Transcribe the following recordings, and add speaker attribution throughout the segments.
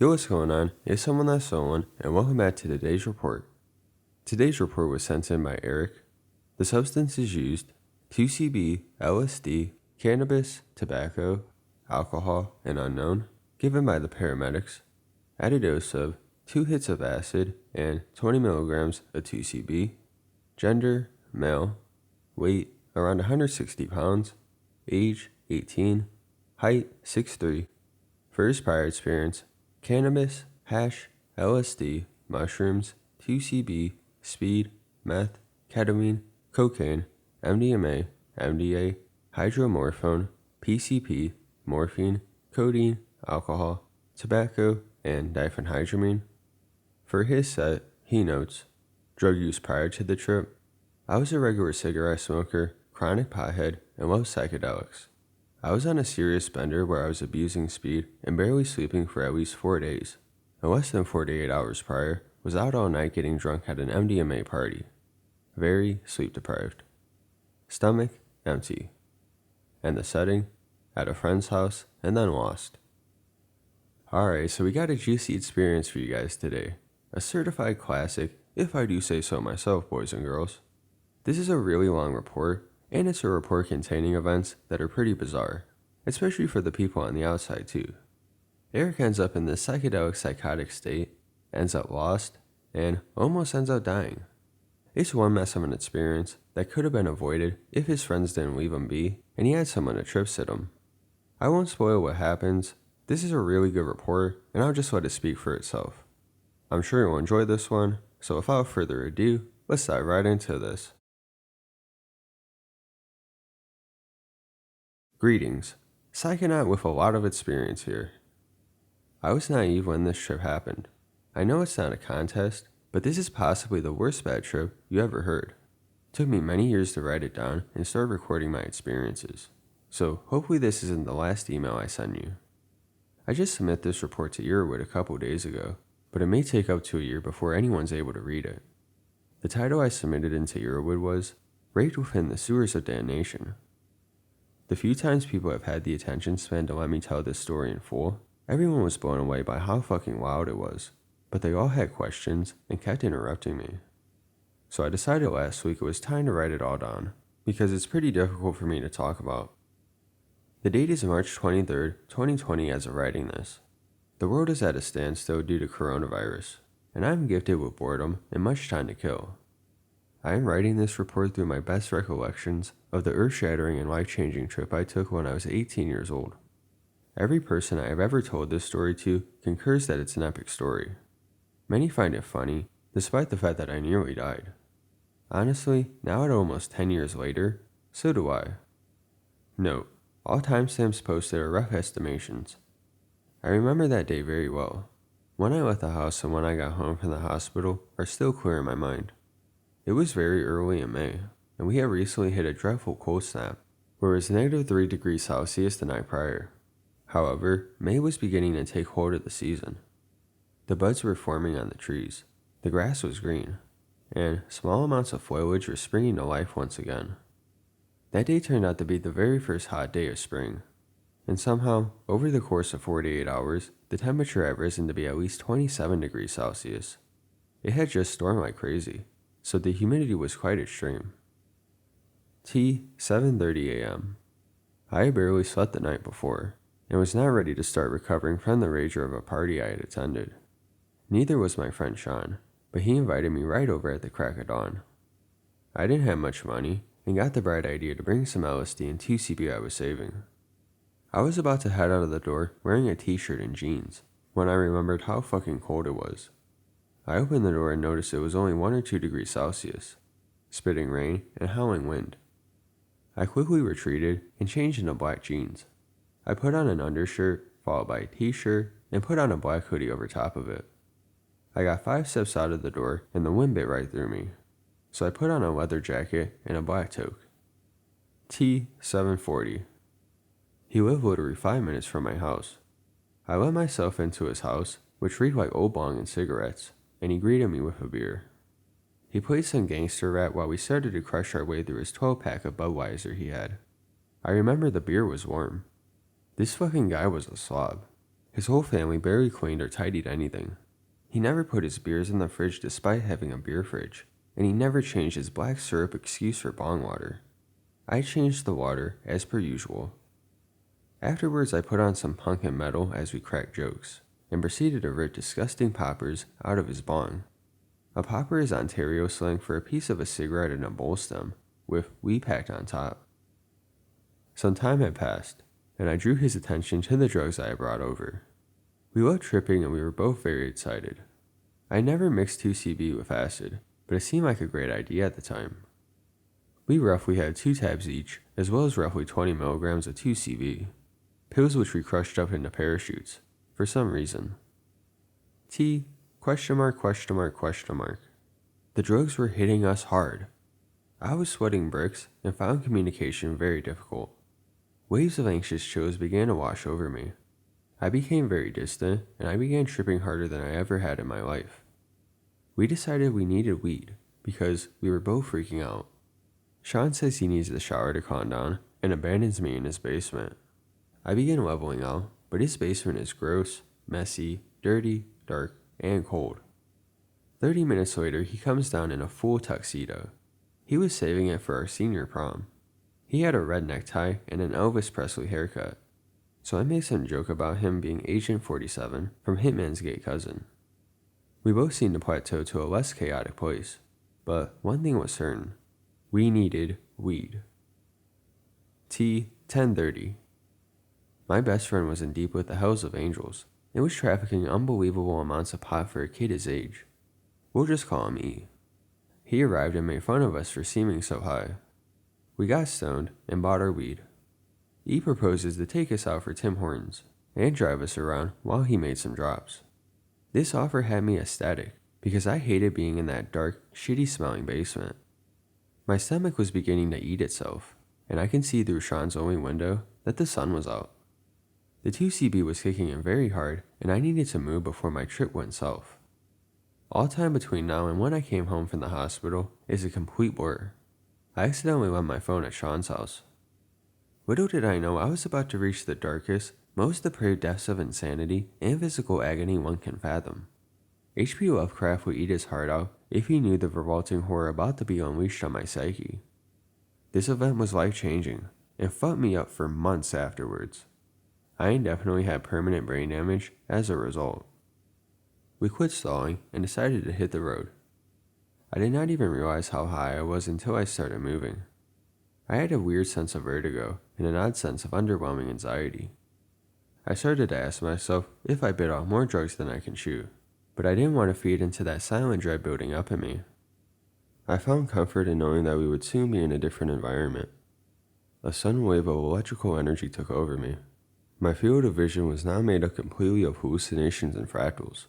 Speaker 1: Yo, what's going on? It's someone that's someone, and welcome back to today's report. Today's report was sent in by Eric. The substances used: 2C-B, LSD, cannabis, tobacco, alcohol, and unknown, given by the paramedics, at a dose of 2 hits of acid and 20 milligrams of 2C-B, gender, male, weight, around 160 pounds, age, 18, height, 6'3", first prior experience, cannabis, hash, LSD, mushrooms, 2C-B, speed, meth, ketamine, cocaine, MDMA, MDA, hydromorphone, PCP, morphine, codeine, alcohol, tobacco, and diphenhydramine. For his set, he notes, drug use prior to the trip: I was a regular cigarette smoker, chronic pothead, and loved psychedelics. I was on a serious bender where I was abusing speed and barely sleeping for at least 4 days, and less than 48 hours prior was out all night getting drunk at an MDMA party. Very sleep deprived. Stomach empty. And the setting? At a friend's house and then lost. Alright, so we got a juicy experience for you guys today. A certified classic, if I do say so myself, boys and girls. This is a really long report, and it's a report containing events that are pretty bizarre, especially for the people on the outside too. Eric ends up in this psychedelic psychotic state, ends up lost, and almost ends up dying. It's one mess of an experience that could have been avoided if his friends didn't leave him be and he had someone to trip sit him. I won't spoil what happens. This is a really good report, and I'll just let it speak for itself. I'm sure you'll enjoy this one, so without further ado, let's dive right into this. Greetings, Psychonaut with a lot of experience here. I was naive when this trip happened. I know it's not a contest, but this is possibly the worst bad trip you ever heard. It took me many years to write it down and start recording my experiences, so hopefully this isn't the last email I send you. I just submitted this report to Erowid a couple days ago, but it may take up to a year before anyone's able to read it. The title I submitted into Erowid was Raped Within the Sewers of Damnation. The few times people have had the attention span to let me tell this story in full, everyone was blown away by how fucking wild it was, but they all had questions and kept interrupting me. So I decided last week it was time to write it all down, because it's pretty difficult for me to talk about. The date is March 23rd, 2020 as of writing this. The world is at a standstill due to coronavirus, and I'm gifted with boredom and much time to kill. I am writing this report through my best recollections of the earth-shattering and life-changing trip I took when I was 18 years old. Every person I have ever told this story to concurs that it's an epic story. Many find it funny, despite the fact that I nearly died. Honestly, now at almost 10 years later, so do I. Note, all timestamps posted are rough estimations. I remember that day very well. When I left the house and when I got home from the hospital are still clear in my mind. It was very early in May, and we had recently hit a dreadful cold snap, where it was -3 degrees Celsius the night prior. However, May was beginning to take hold of the season. The buds were forming on the trees, the grass was green, and small amounts of foliage were springing to life once again. That day turned out to be the very first hot day of spring, and somehow, over the course of 48 hours, the temperature had risen to be at least 27 degrees Celsius. It had just stormed like crazy, so the humidity was quite extreme. 7:30 a.m. I had barely slept the night before, and was not ready to start recovering from the rager of a party I had attended. Neither was my friend Sean, but he invited me right over at the crack of dawn. I didn't have much money, and got the bright idea to bring some LSD and 2C-B I was saving. I was about to head out of the door wearing a t-shirt and jeans, when I remembered how fucking cold it was. I opened the door and noticed it was only 1 or 2 degrees Celsius, spitting rain and howling wind. I quickly retreated and changed into black jeans. I put on an undershirt, followed by a t-shirt, and put on a black hoodie over top of it. I got 5 steps out of the door and the wind bit right through me, so I put on a leather jacket and a black toque. 7:40. He lived literally 5 minutes from my house. I let myself into his house, which reeked like old bong and cigarettes, and he greeted me with a beer. He played some gangster rap while we started to crush our way through his 12-pack of Budweiser he had. I remember the beer was warm. This fucking guy was a slob. His whole family barely cleaned or tidied anything. He never put his beers in the fridge despite having a beer fridge, and he never changed his black syrup excuse for bong water. I changed the water, as per usual. Afterwards, I put on some punk and metal as we cracked jokes, and proceeded to rip disgusting poppers out of his bong. A popper is Ontario slang for a piece of a cigarette in a bowl stem, with weed packed on top. Some time had passed, and I drew his attention to the drugs I had brought over. We loved tripping and we were both very excited. I never mixed 2C-B with acid, but it seemed like a great idea at the time. We roughly had 2 tabs each, as well as roughly 20 milligrams of 2C-B, pills which we crushed up into parachutes, for some reason. The drugs were hitting us hard. I was sweating bricks and found communication very difficult. Waves of anxious chills began to wash over me. I became very distant, and I began tripping harder than I ever had in my life. We decided we needed weed, because we were both freaking out. Sean says he needs the shower to calm down, and abandons me in his basement. I begin leveling out, but his basement is gross, messy, dirty, dark, and cold. 30 minutes later, he comes down in a full tuxedo. He was saving it for our senior prom. He had a red necktie and an Elvis Presley haircut, so I made some joke about him being Agent 47 from Hitman's gay cousin. We both seemed to plateau to a less chaotic place, but one thing was certain. We needed weed. 10:30. My best friend was in deep with the hells of angels and was trafficking unbelievable amounts of pot for a kid his age. We'll just call him E. He arrived and made fun of us for seeming so high. We got stoned and bought our weed. E proposes to take us out for Tim Hortons and drive us around while he made some drops. This offer had me ecstatic because I hated being in that dark, shitty smelling basement. My stomach was beginning to eat itself, and I can see through Sean's only window that the sun was out. The 2C-B was kicking in very hard, and I needed to move before my trip went south. All time between now and when I came home from the hospital is a complete blur. I accidentally left my phone at Sean's house. Little did I know I was about to reach the darkest, most depraved depths of insanity and physical agony one can fathom. H.P. Lovecraft would eat his heart out if he knew the revolting horror about to be unleashed on my psyche. This event was life-changing and fucked me up for months afterwards. I indefinitely had permanent brain damage as a result. We quit stalling and decided to hit the road. I did not even realize how high I was until I started moving. I had a weird sense of vertigo and an odd sense of underwhelming anxiety. I started to ask myself if I bit off more drugs than I can chew, but I didn't want to feed into that silent dread building up in me. I found comfort in knowing that we would soon be in a different environment. A sudden wave of electrical energy took over me. My field of vision was now made up completely of hallucinations and fractals.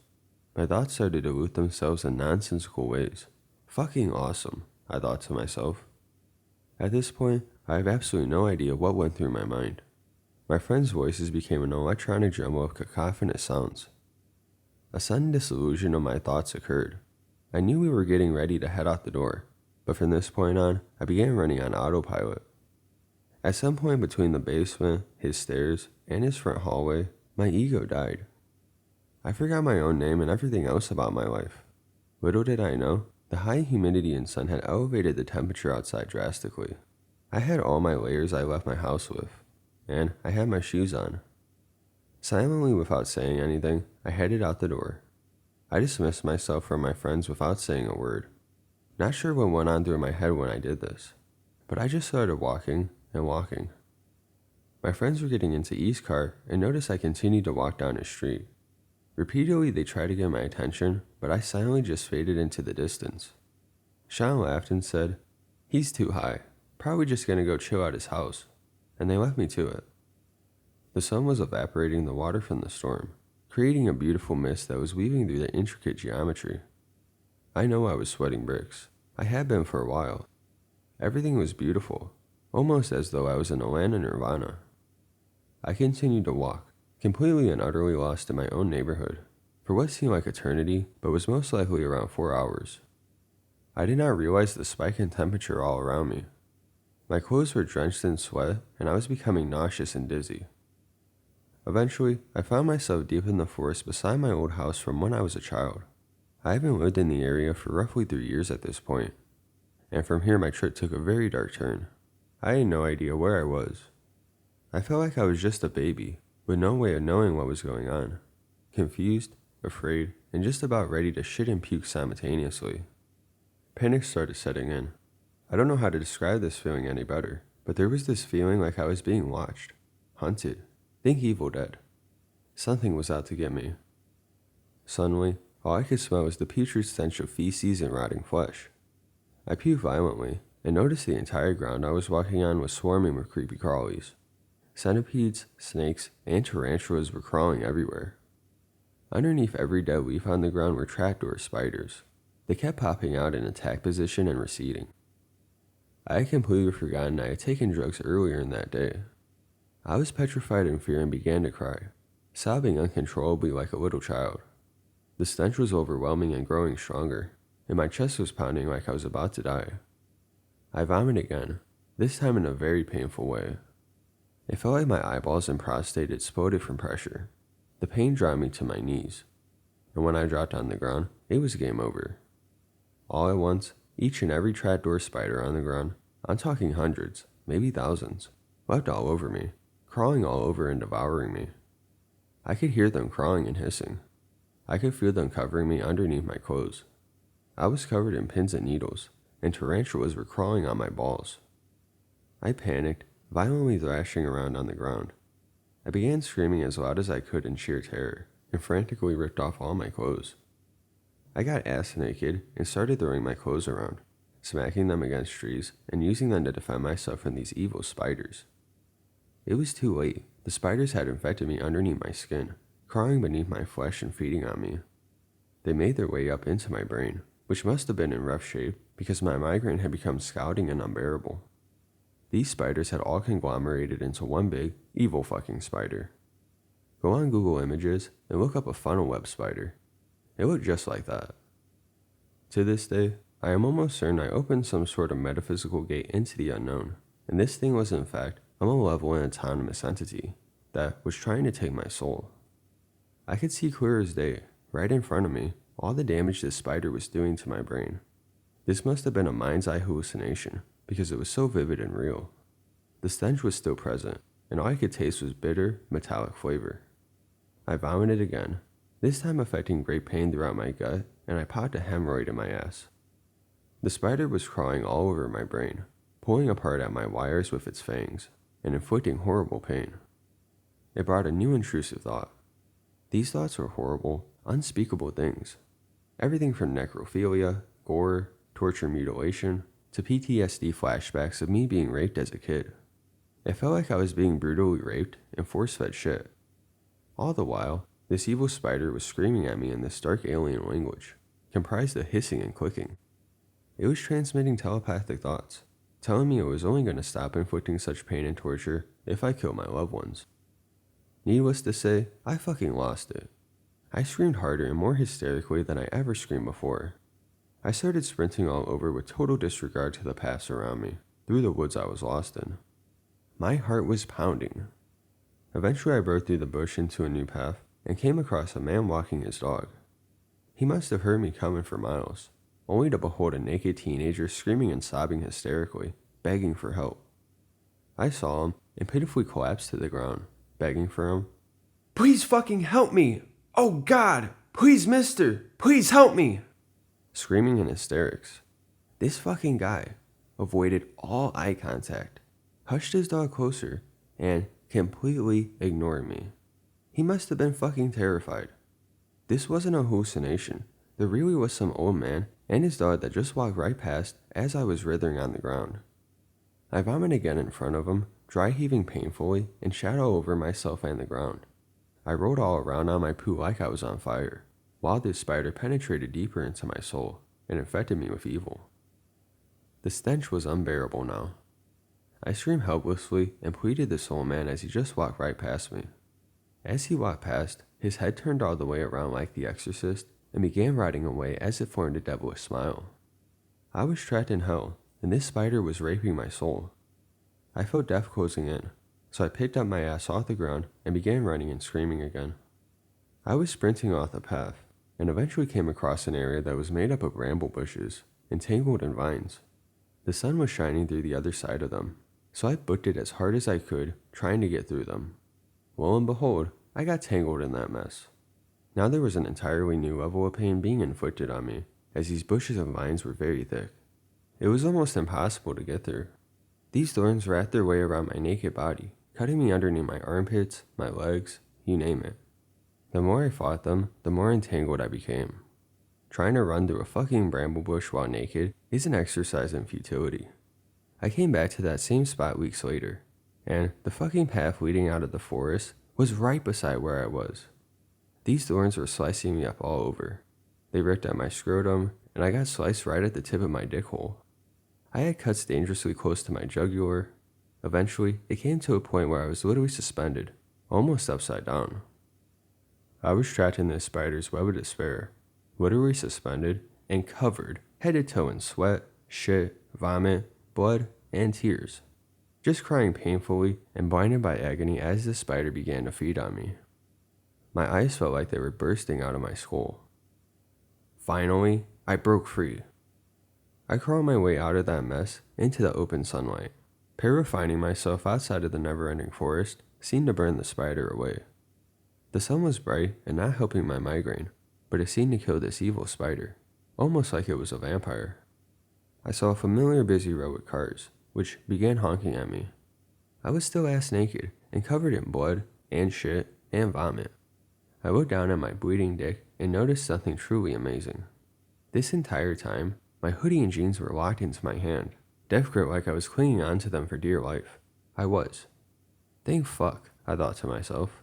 Speaker 1: My thoughts started to loot themselves in nonsensical ways. Fucking awesome, I thought to myself. At this point, I have absolutely no idea what went through my mind. My friends' voices became an electronic jumble of cacophonous sounds. A sudden disillusion of my thoughts occurred. I knew we were getting ready to head out the door, but from this point on, I began running on autopilot. At some point between the basement, his stairs, and his front hallway, my ego died. I forgot my own name and everything else about my life. Little did I know, the high humidity and sun had elevated the temperature outside drastically. I had all my layers I left my house with, and I had my shoes on. Silently, without saying anything, I headed out the door. I dismissed myself from my friends without saying a word. Not sure what went on through my head when I did this, but I just started walking and walking. My friends were getting into E's car and noticed I continued to walk down his street. Repeatedly, they tried to get my attention, but I silently just faded into the distance. Sean laughed and said, "He's too high, probably just gonna go chill at his house," and they left me to it. The sun was evaporating the water from the storm, creating a beautiful mist that was weaving through the intricate geometry. I know I was sweating bricks. I had been for a while. Everything was beautiful, almost as though I was in a land of nirvana. I continued to walk, completely and utterly lost in my own neighborhood, for what seemed like eternity, but was most likely around 4 hours. I did not realize the spike in temperature all around me. My clothes were drenched in sweat, and I was becoming nauseous and dizzy. Eventually, I found myself deep in the forest beside my old house from when I was a child. I haven't lived in the area for roughly 3 years at this point, and from here my trip took a very dark turn. I had no idea where I was. I felt like I was just a baby, with no way of knowing what was going on. Confused, afraid, and just about ready to shit and puke simultaneously. Panic started setting in. I don't know how to describe this feeling any better, but there was this feeling like I was being watched, hunted. Think Evil Dead. Something was out to get me. Suddenly, all I could smell was the putrid stench of feces and rotting flesh. I puked violently, and noticed the entire ground I was walking on was swarming with creepy crawlies. Centipedes, snakes, and tarantulas were crawling everywhere. Underneath every dead leaf on the ground were trapdoor spiders. They kept popping out in attack position and receding. I had completely forgotten I had taken drugs earlier in that day. I was petrified in fear and began to cry, sobbing uncontrollably like a little child. The stench was overwhelming and growing stronger, and my chest was pounding like I was about to die. I vomited again, this time in a very painful way. It felt like my eyeballs and prostate exploded from pressure. The pain dropped me to my knees, and when I dropped on the ground, it was game over. All at once, each and every trapdoor spider on the ground, I'm talking hundreds, maybe thousands, leapt all over me, crawling all over and devouring me. I could hear them crawling and hissing. I could feel them covering me underneath my clothes. I was covered in pins and needles, and tarantulas were crawling on my balls. I panicked, violently thrashing around on the ground. I began screaming as loud as I could in sheer terror, and frantically ripped off all my clothes. I got ass naked and started throwing my clothes around, smacking them against trees and using them to defend myself from these evil spiders. It was too late. The spiders had infected me underneath my skin, crawling beneath my flesh and feeding on me. They made their way up into my brain, which must have been in rough shape because my migraine had become scalding and unbearable. These spiders had all conglomerated into one big, evil fucking spider. Go on Google Images and look up a funnel web spider. It looked just like that. To this day, I am almost certain I opened some sort of metaphysical gate into the unknown, and this thing was in fact a malevolent autonomous entity that was trying to take my soul. I could see clear as day, right in front of me, all the damage this spider was doing to my brain. This must have been a mind's eye hallucination, because it was so vivid and real. The stench was still present, and all I could taste was bitter, metallic flavor. I vomited again, this time affecting great pain throughout my gut, and I popped a hemorrhoid in my ass. The spider was crawling all over my brain, pulling apart at my wires with its fangs, and inflicting horrible pain. It brought a new intrusive thought. These thoughts were horrible, unspeakable things. Everything from necrophilia, gore, torture, mutilation, to PTSD flashbacks of me being raped as a kid. It felt like I was being brutally raped and force-fed shit. All the while, this evil spider was screaming at me in this dark alien language, comprised of hissing and clicking. It was transmitting telepathic thoughts, telling me it was only going to stop inflicting such pain and torture if I killed my loved ones. Needless to say, I fucking lost it. I screamed harder and more hysterically than I ever screamed before. I started sprinting all over with total disregard to the paths around me, through the woods I was lost in. My heart was pounding. Eventually I broke through the bush into a new path and came across a man walking his dog. He must have heard me coming for miles, only to behold a naked teenager screaming and sobbing hysterically, begging for help. I saw him and pitifully collapsed to the ground, begging for him. "Please fucking help me! Oh God! Please, mister! Please help me!" Screaming in hysterics. This fucking guy avoided all eye contact, hushed his dog closer, and completely ignored me. He must have been fucking terrified. This wasn't a hallucination. There really was some old man and his dog that just walked right past as I was writhing on the ground. I vomited again in front of him, dry heaving painfully, and shat all over myself and the ground. I rolled all around on my poo like I was on fire, while this spider penetrated deeper into my soul and infected me with evil. The stench was unbearable now. I screamed helplessly and pleaded this old man as he just walked right past me. As he walked past, his head turned all the way around like the exorcist and began riding away as it formed a devilish smile. I was trapped in hell, and this spider was raping my soul. I felt death closing in, so I picked up my ass off the ground and began running and screaming again. I was sprinting off the path and eventually came across an area that was made up of bramble bushes, entangled in vines. The sun was shining through the other side of them, so I booked it as hard as I could, trying to get through them. Lo and behold, I got tangled in that mess. Now there was an entirely new level of pain being inflicted on me, as these bushes and vines were very thick. It was almost impossible to get through. These thorns wrapped their way around my naked body, cutting me underneath my armpits, my legs, you name it. The more I fought them, the more entangled I became. Trying to run through a fucking bramble bush while naked is an exercise in futility. I came back to that same spot weeks later, and the fucking path leading out of the forest was right beside where I was. These thorns were slicing me up all over. They ripped at my scrotum, and I got sliced right at the tip of my dick hole. I had cuts dangerously close to my jugular. Eventually, it came to a point where I was literally suspended, almost upside down. I was trapped in this spider's web of despair, literally suspended and covered head to toe in sweat, shit, vomit, blood, and tears, just crying painfully and blinded by agony as the spider began to feed on me. My eyes felt like they were bursting out of my skull. Finally, I broke free. I crawled my way out of that mess into the open sunlight. Finding myself outside of the never-ending forest seemed to burn the spider away. The sun was bright and not helping my migraine, but it seemed to kill this evil spider, almost like it was a vampire. I saw a familiar busy road with cars, which began honking at me. I was still ass naked and covered in blood and shit and vomit. I looked down at my bleeding dick and noticed something truly amazing. This entire time, my hoodie and jeans were locked into my hand, death grip like I was clinging onto them for dear life. I was. Thank fuck, I thought to myself.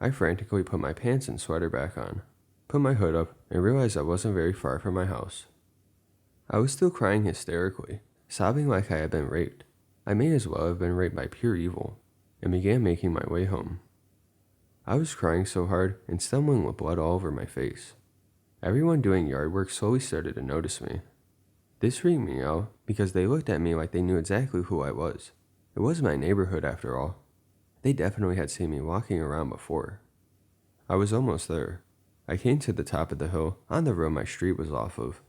Speaker 1: I frantically put my pants and sweater back on, put my hood up, and realized I wasn't very far from my house. I was still crying hysterically, sobbing like I had been raped. I may as well have been raped by pure evil, and began making my way home. I was crying so hard and stumbling with blood all over my face. Everyone doing yard work slowly started to notice me. This freaked me out because they looked at me like they knew exactly who I was. It was my neighborhood after all. They definitely had seen me walking around before. I was almost there. I came to the top of the hill on the road my street was off of.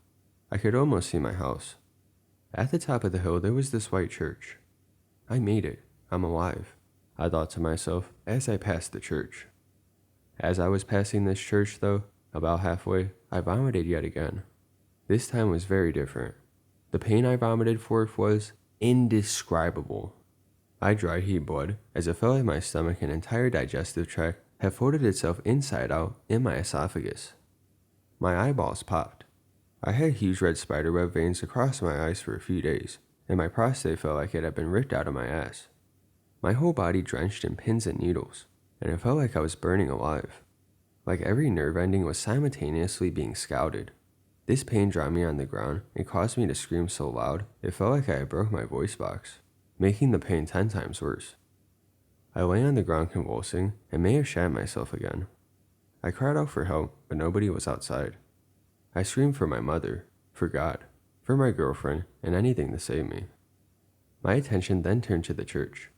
Speaker 1: I could almost see my house. At the top of the hill there was this white church. I made it. I'm alive, I thought to myself as I passed the church. As I was passing this church though, about halfway, I vomited yet again. This time was very different. The pain I vomited forth was indescribable. I dry heaved blood as it felt like my stomach and entire digestive tract had folded itself inside out in my esophagus. My eyeballs popped. I had huge red spiderweb veins across my eyes for a few days, and my prostate felt like it had been ripped out of my ass. My whole body drenched in pins and needles, and it felt like I was burning alive. Like every nerve ending was simultaneously being scouted. This pain dropped me on the ground and caused me to scream so loud it felt like I had broke my voice box, making the pain 10 times worse. I lay on the ground convulsing and may have shat myself again. I cried out for help, but nobody was outside. I screamed for my mother, for God, for my girlfriend, and anything to save me. My attention then turned to the church.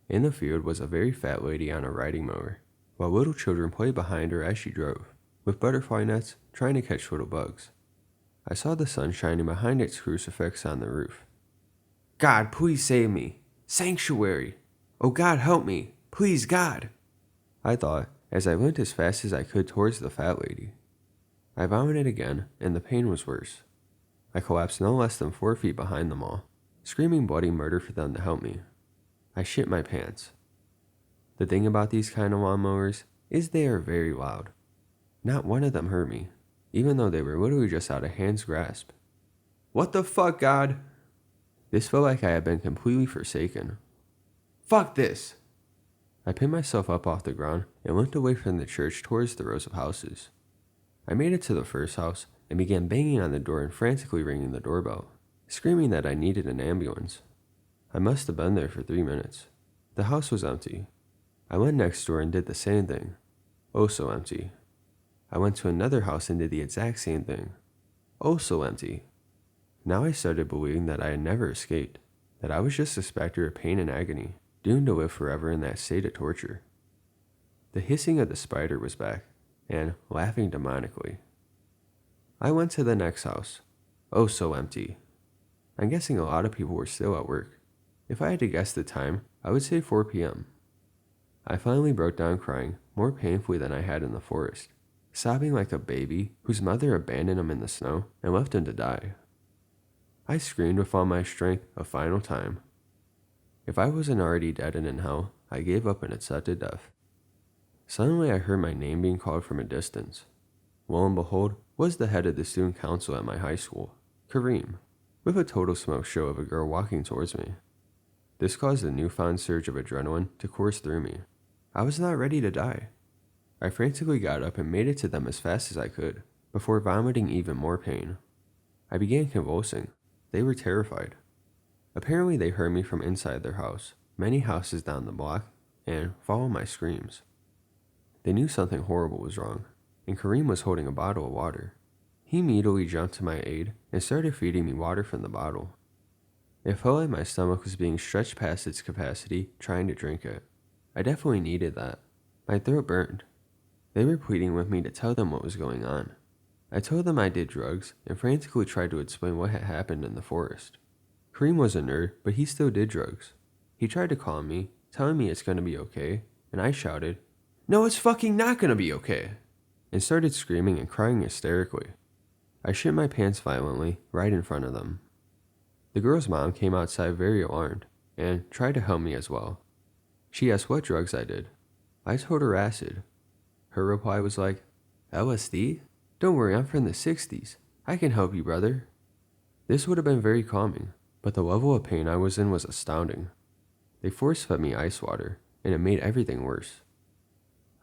Speaker 1: In the field was a very fat lady on a riding mower, while little children played behind her as she drove, with butterfly nets trying to catch little bugs. I saw the sun shining behind its crucifix on the roof. God, please save me. Sanctuary. Oh God, help me. Please, God. I thought, as I went as fast as I could towards the fat lady. I vomited again, and the pain was worse. I collapsed no less than 4 feet behind them all, screaming bloody murder for them to help me. I shit my pants. The thing about these kind of lawnmowers is they are very loud. Not one of them hurt me, even though they were literally just out of hand's grasp. What the fuck, God? This felt like I had been completely forsaken. Fuck this! I picked myself up off the ground and looked away from the church towards the rows of houses. I made it to the first house and began banging on the door and frantically ringing the doorbell, screaming that I needed an ambulance. I must have been there for 3 minutes. The house was empty. I went next door and did the same thing. Oh, so empty. I went to another house and did the exact same thing. Oh, so empty. Now I started believing that I had never escaped, that I was just a specter of pain and agony. doomed to live forever in that state of torture. The hissing of the spider was back, and laughing demonically. I went to the next house. Oh, so empty. I'm guessing a lot of people were still at work. If I had to guess the time, I would say 4 p.m. I finally broke down crying, more painfully than I had in the forest, sobbing like a baby whose mother abandoned him in the snow and left him to die. I screamed with all my strength a final time. If I wasn't already dead and in hell, I gave up and accepted death. Suddenly I heard my name being called from a distance. Lo and behold, was the head of the student council at my high school, Kareem, with a total smoke show of a girl walking towards me. This caused a newfound surge of adrenaline to course through me. I was not ready to die. I frantically got up and made it to them as fast as I could, before vomiting even more pain. I began convulsing. They were terrified. Apparently they heard me from inside their house, many houses down the block, and followed my screams. They knew something horrible was wrong, and Kareem was holding a bottle of water. He immediately jumped to my aid and started feeding me water from the bottle. It felt like my stomach was being stretched past its capacity trying to drink it. I definitely needed that. My throat burned. They were pleading with me to tell them what was going on. I told them I did drugs and frantically tried to explain what had happened in the forest. Kareem was a nerd, but he still did drugs. He tried to calm me, telling me it's gonna be okay, and I shouted, "No, it's fucking not gonna be okay," and started screaming and crying hysterically. I shit my pants violently right in front of them. The girl's mom came outside very alarmed and tried to help me as well. She asked what drugs I did. I told her acid. Her reply was like, "LSD? Don't worry, I'm from the 60s. I can help you, brother." This would have been very calming, but the level of pain I was in was astounding. They force-fed me ice water, and it made everything worse.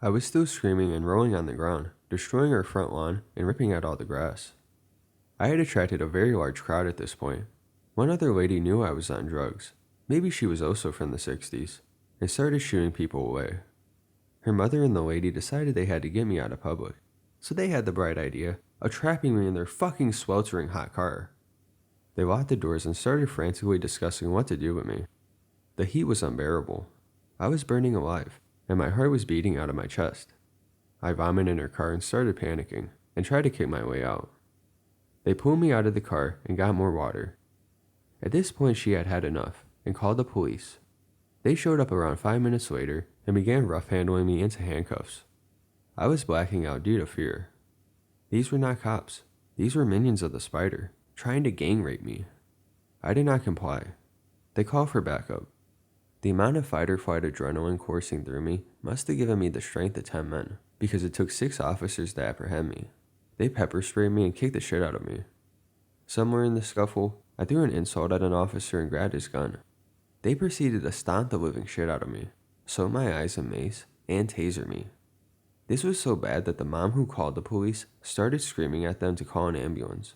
Speaker 1: I was still screaming and rolling on the ground, destroying our front lawn and ripping out all the grass. I had attracted a very large crowd at this point. One other lady knew I was on drugs, maybe she was also from the 60s, and started shooing people away. Her mother and the lady decided they had to get me out of public, so they had the bright idea of trapping me in their fucking sweltering hot car. They locked the doors and started frantically discussing what to do with me. The heat was unbearable. I was burning alive, and my heart was beating out of my chest. I vomited in her car and started panicking, and tried to kick my way out. They pulled me out of the car and got more water. At this point she had had enough, and called the police. They showed up around 5 minutes later and began rough-handling me into handcuffs. I was blacking out due to fear. These were not cops. These were minions of the spider, trying to gang rape me. I did not comply. They called for backup. The amount of fight-or-flight adrenaline coursing through me must have given me the strength of 10 men, because it took 6 officers to apprehend me. They pepper-sprayed me and kicked the shit out of me. Somewhere in the scuffle, I threw an insult at an officer and grabbed his gun. They proceeded to stomp the living shit out of me, sew my eyes in mace, and taser me. This was so bad that the mom who called the police started screaming at them to call an ambulance.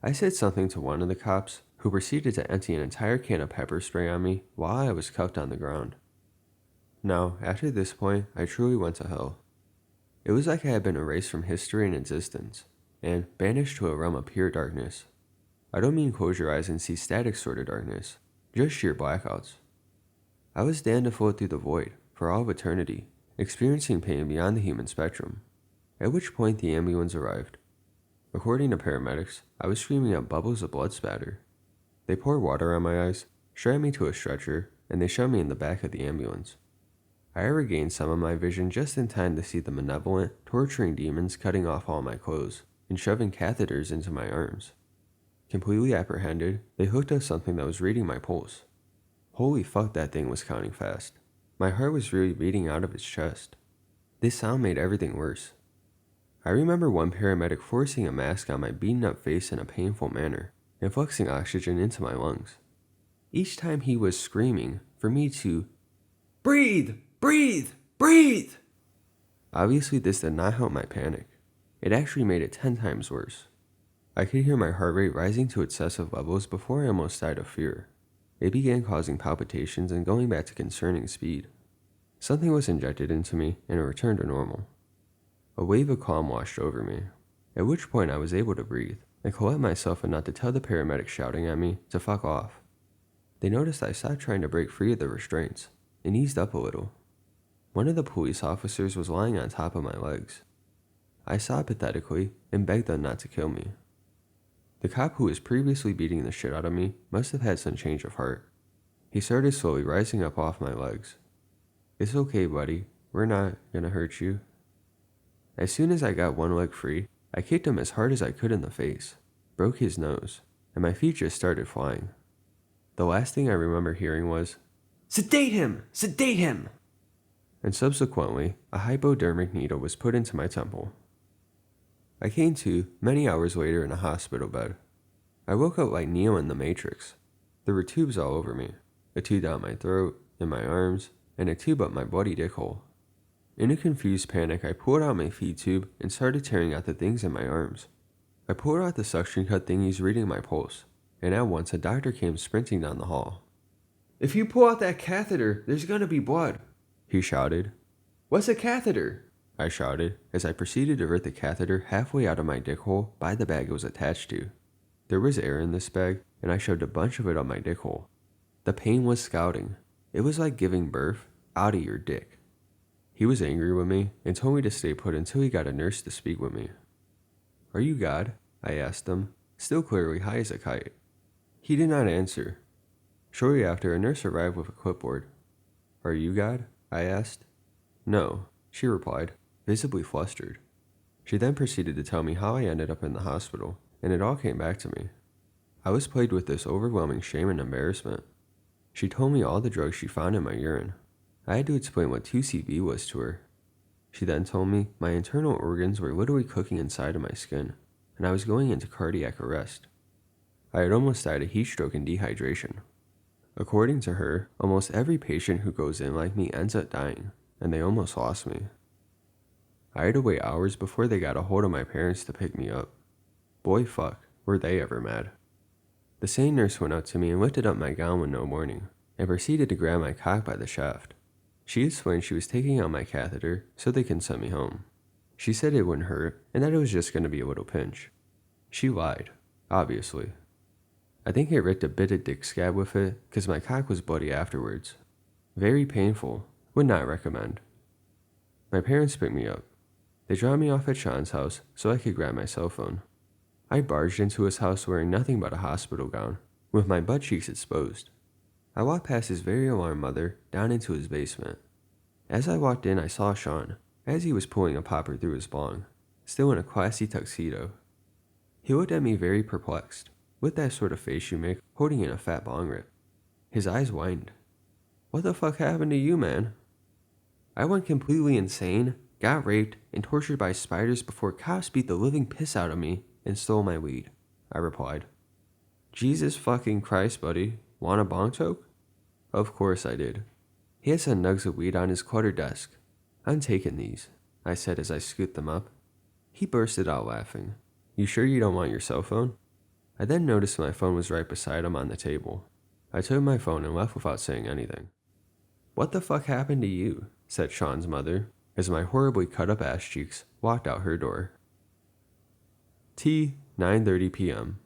Speaker 1: I said something to one of the cops, who proceeded to empty an entire can of pepper spray on me while I was cuffed on the ground. Now, after this point, I truly went to hell. It was like I had been erased from history and existence, and banished to a realm of pure darkness. I don't mean close your eyes and see static sort of darkness, just sheer blackouts. I was damned to float through the void, for all of eternity, experiencing pain beyond the human spectrum, at which point the ambulance arrived. According to paramedics, I was screaming out bubbles of blood spatter. They poured water on my eyes, strapped me to a stretcher, and they shoved me in the back of the ambulance. I regained some of my vision just in time to see the malevolent, torturing demons cutting off all my clothes and shoving catheters into my arms. Completely apprehended, they hooked up something that was reading my pulse. Holy fuck, that thing was counting fast. My heart was really beating out of its chest. This sound made everything worse. I remember one paramedic forcing a mask on my beaten up face in a painful manner, and fluxing oxygen into my lungs. Each time he was screaming for me to breathe, breathe, breathe. Obviously this did not help my panic. It actually made it 10 times worse. I could hear my heart rate rising to excessive levels before I almost died of fear. It began causing palpitations and going back to concerning speed. Something was injected into me and it returned to normal. A wave of calm washed over me, at which point I was able to breathe and collect myself enough to tell the paramedics shouting at me to fuck off. They noticed I stopped trying to break free of the restraints, and eased up a little. One of the police officers was lying on top of my legs. I sobbed pathetically and begged them not to kill me. The cop who was previously beating the shit out of me must have had some change of heart. He started slowly rising up off my legs. "It's okay, buddy. We're not gonna hurt you." As soon as I got one leg free, I kicked him as hard as I could in the face, broke his nose, and my feet just started flying. The last thing I remember hearing was, "Sedate him! Sedate him!" And subsequently, a hypodermic needle was put into my temple. I came to many hours later in a hospital bed. I woke up like Neo in the Matrix. There were tubes all over me, a tube down my throat, in my arms, and a tube up my bloody dick hole. In a confused panic, I pulled out my feed tube and started tearing out the things in my arms. I pulled out the suction cut thingies reading my pulse, and at once a doctor came sprinting down the hall. "If you pull out that catheter, there's gonna be blood," he shouted. "What's a catheter?" I shouted as I proceeded to rip the catheter halfway out of my dick hole by the bag it was attached to. There was air in this bag, and I shoved a bunch of it up my dick hole. The pain was scouting. It was like giving birth out of your dick. He was angry with me and told me to stay put until he got a nurse to speak with me. "Are you God?" I asked him, still clearly high as a kite. He did not answer. Shortly after, a nurse arrived with a clipboard. "Are you God?" I asked. "No," she replied, visibly flustered. She then proceeded to tell me how I ended up in the hospital, and it all came back to me. I was plagued with this overwhelming shame and embarrassment. She told me all the drugs she found in my urine. I had to explain what 2C-B was to her. She then told me my internal organs were literally cooking inside of my skin, and I was going into cardiac arrest. I had almost died of heat stroke and dehydration. According to her, almost every patient who goes in like me ends up dying, and they almost lost me. I had to wait hours before they got a hold of my parents to pick me up. Boy fuck, were they ever mad. The same nurse went up to me and lifted up my gown with no warning, and proceeded to grab my cock by the shaft. She explained she was taking out my catheter so they can send me home. She said it wouldn't hurt and that it was just going to be a little pinch. She lied, obviously. I think I ripped a bit of dick scab with it because my cock was bloody afterwards. Very painful, would not recommend. My parents picked me up. They dropped me off at Sean's house so I could grab my cell phone. I barged into his house wearing nothing but a hospital gown, with my butt cheeks exposed. I walked past his very alarmed mother down into his basement. As I walked in, I saw Sean, as he was pulling a popper through his bong, still in a classy tuxedo. He looked at me very perplexed, with that sort of face you make holding in a fat bong rip. His eyes widened. "What the fuck happened to you, man?" "I went completely insane, got raped, and tortured by spiders before cops beat the living piss out of me and stole my weed," I replied. "Jesus fucking Christ, buddy. Want a bong choke?" Of course I did. He had some nugs of weed on his cluttered desk. "I'm taking these," I said as I scooped them up. He bursted out laughing. "You sure you don't want your cell phone?" I then noticed my phone was right beside him on the table. I took my phone and left without saying anything. "What the fuck happened to you?" said Sean's mother, as my horribly cut up ass cheeks walked out her door. 9:30 p.m.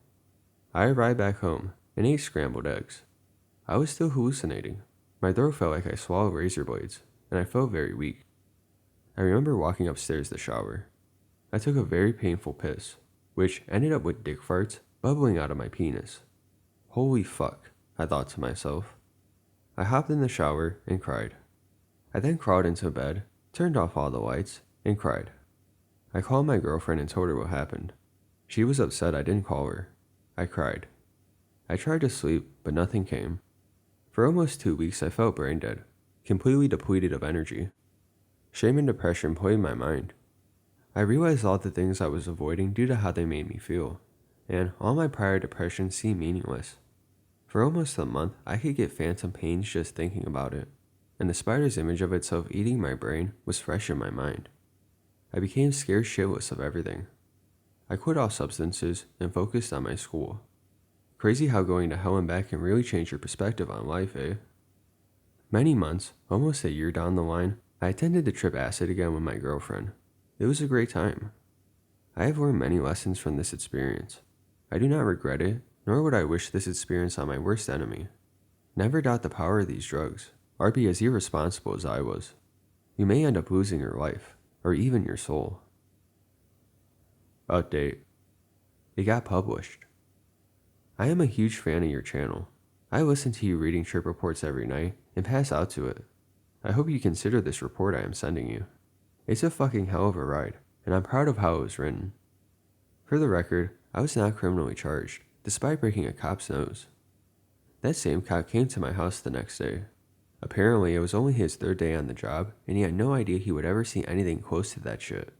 Speaker 1: I arrived back home and ate scrambled eggs. I was still hallucinating. My throat felt like I swallowed razor blades, and I felt very weak. I remember walking upstairs to shower. I took a very painful piss, which ended up with dick farts bubbling out of my penis. Holy fuck, I thought to myself. I hopped in the shower and cried. I then crawled into bed, turned off all the lights, and cried. I called my girlfriend and told her what happened. She was upset I didn't call her. I cried. I tried to sleep, but nothing came. For almost 2 weeks I felt brain dead, completely depleted of energy. Shame and depression plagued my mind. I realized all the things I was avoiding due to how they made me feel, and all my prior depression seemed meaningless. For almost a month, I could get phantom pains just thinking about it, and the spider's image of itself eating my brain was fresh in my mind. I became scared shitless of everything. I quit all substances and focused on my school. Crazy how going to hell and back can really change your perspective on life, eh? Many months, almost a year down the line, I attended to trip acid again with my girlfriend. It was a great time. I have learned many lessons from this experience. I do not regret it, nor would I wish this experience on my worst enemy. Never doubt the power of these drugs. or be as irresponsible as I was. You may end up losing your life, or even your soul. Update. It got published. I am a huge fan of your channel. I listen to you reading trip reports every night and pass out to it. I hope you consider this report I am sending you. It's a fucking hell of a ride, and I'm proud of how it was written. For the record, I was not criminally charged, despite breaking a cop's nose. That same cop came to my house the next day. Apparently, it was only his third day on the job, and he had no idea he would ever see anything close to that shit.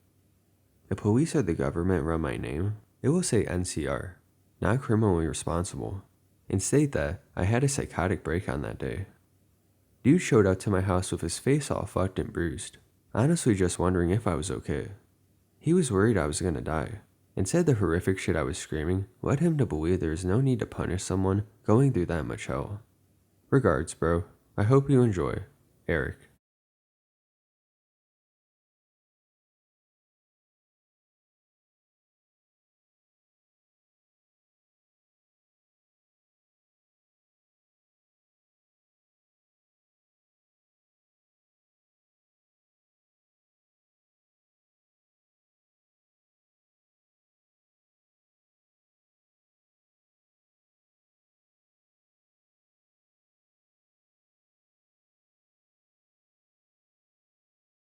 Speaker 1: If police or the government run my name, it will say NCR, not criminally responsible, and state that I had a psychotic break on that day. Dude showed up to my house with his face all fucked and bruised, honestly just wondering if I was okay. He was worried I was gonna die, and said the horrific shit I was screaming led him to believe there is no need to punish someone going through that much hell. Regards, bro. I hope you enjoy. Eric.